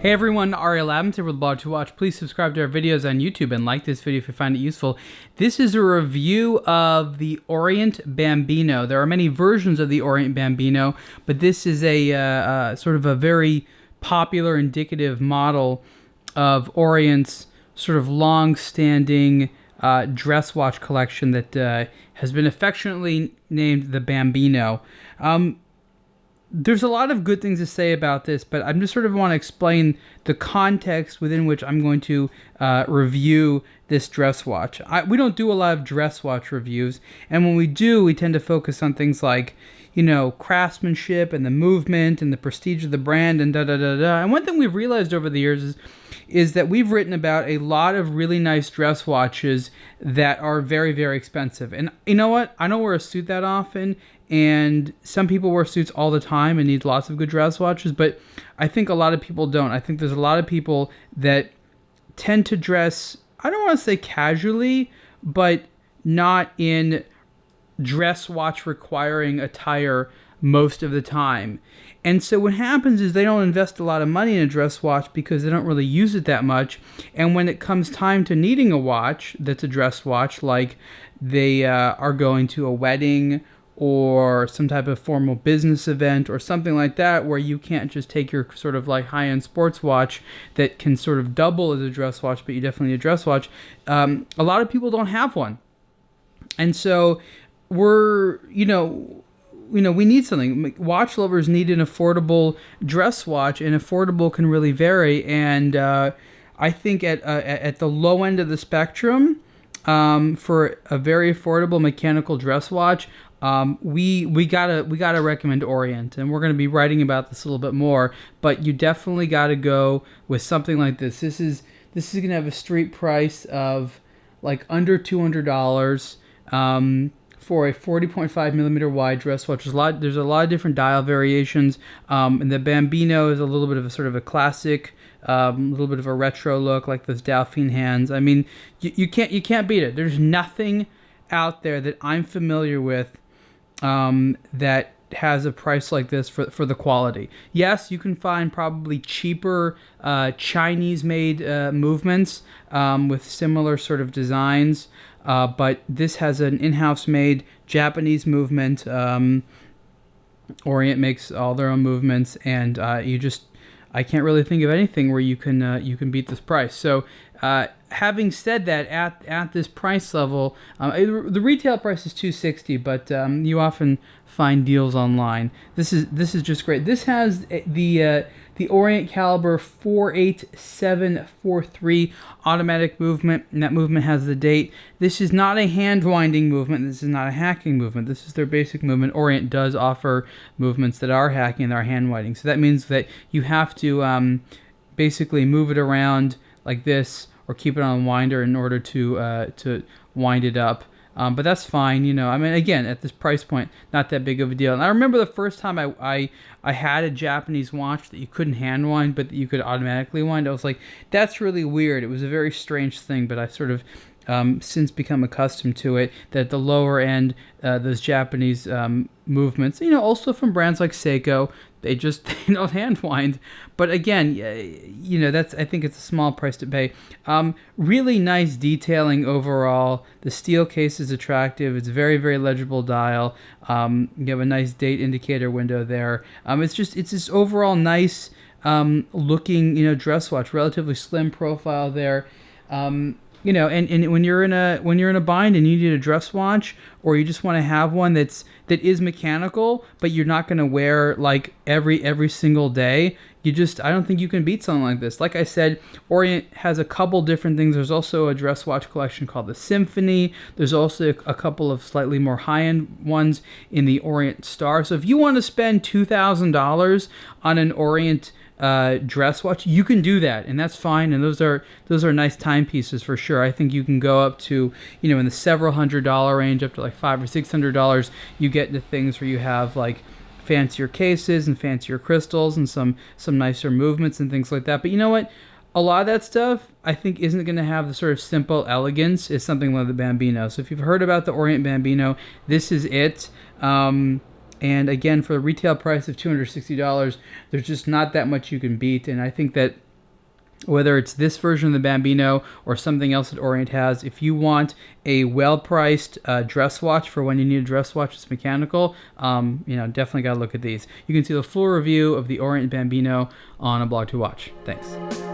Hey everyone, Ariel Adams here with aBlogtoWatch. Please subscribe to our videos on YouTube and like this video if you find it useful. This is a review of the Orient Bambino. There are many versions of the Orient Bambino, but this is a sort of a very popular indicative model of Orient's sort of long-standing dress watch collection that has been affectionately named the Bambino. There's a lot of good things to say about this, but I just sort of want to explain the context within which I'm going to review this dress watch. We don't do a lot of dress watch reviews, and when we do, we tend to focus on things like, you know, craftsmanship and the movement and the prestige of the brand and da-da-da-da. And one thing we've realized over the years is that we've written about a lot of really nice dress watches that are very, very expensive. And you know what? I don't wear a suit that often, and some people wear suits all the time and need lots of good dress watches, but I think a lot of people don't. I think there's a lot of people that tend to dress, I don't want to say casually, but not in dress watch requiring attire most of the time. And so what happens is they don't invest a lot of money in a dress watch because they don't really use it that much. And when it comes time to needing a watch that's a dress watch, like they are going to a wedding or some type of formal business event or something like that, where you can't just take your sort of like high-end sports watch that can sort of double as a dress watch, but you definitely need a dress watch. A lot of people don't have one. And so we need something. Watch lovers need an affordable dress watch, and affordable can really vary. And I think at the low end of the spectrum, for a very affordable mechanical dress watch, we gotta recommend Orient, and we're gonna be writing about this a little bit more. But you definitely gotta go with something like this. This is gonna have a street price of like under $200 for a 40.5 millimeter wide dress watch. There's a lot of different dial variations, and the Bambino is a little bit of a sort of a classic, a little bit of a retro look, like those dauphine hands. I mean, you can't beat it. There's nothing out there that I'm familiar with that has a price like this for the quality. Yes, you can find probably cheaper Chinese-made movements with similar sort of designs, but this has an in-house made Japanese movement. Orient makes all their own movements, and I can't really think of anything where you can beat this price. So having said that, at this price level, the retail price is $260, but you often find deals online. This is just great. This has the Orient caliber 48743 automatic movement, and that movement has the date. This is not a hand winding movement. This is not a hacking movement. This is their basic movement. Orient does offer movements that are hacking and are hand winding. So that means that you have to basically move it around like this, or keep it on a winder in order to wind it up. But that's fine, you know. I mean, again, at this price point, not that big of a deal. And I remember the first time I had a Japanese watch that you couldn't hand wind, but that you could automatically wind. I was like, that's really weird. It was a very strange thing, but I've sort of since become accustomed to it, that at the lower end, those Japanese movements, you know, also from brands like Seiko, they don't hand wind. But again, you know, I think it's a small price to pay. Really nice detailing overall. The steel case is attractive. It's very, very legible dial. You have a nice date indicator window there. It's this overall nice looking, you know, dress watch. Relatively slim profile there. You know, and when you're in a bind and you need a dress watch, or you just want to have one that is mechanical, but you're not going to wear like every single day, I don't think you can beat something like this. Like I said, Orient has a couple different things. There's also a dress watch collection called the Symphony. There's also a couple of slightly more high-end ones in the Orient Star. So if you want to spend $2,000 on an Orient dress watch, you can do that, and that's fine. And those are nice timepieces for sure. I think you can go up to, you know, in the several $100 range, up to like $500 or $600. You get into things where you have like fancier cases and fancier crystals and some nicer movements and things like that. But you know what? A lot of that stuff I think isn't going to have the sort of simple elegance as something like the Bambino. So if you've heard about the Orient Bambino, this is it. And again, for a retail price of $260, there's just not that much you can beat. And I think that whether it's this version of the Bambino or something else that Orient has. If you want a well-priced dress watch for when you need a dress watch that's mechanical, definitely got to look at these. You can see the full review of the Orient Bambino on aBlogtoWatch. Thanks.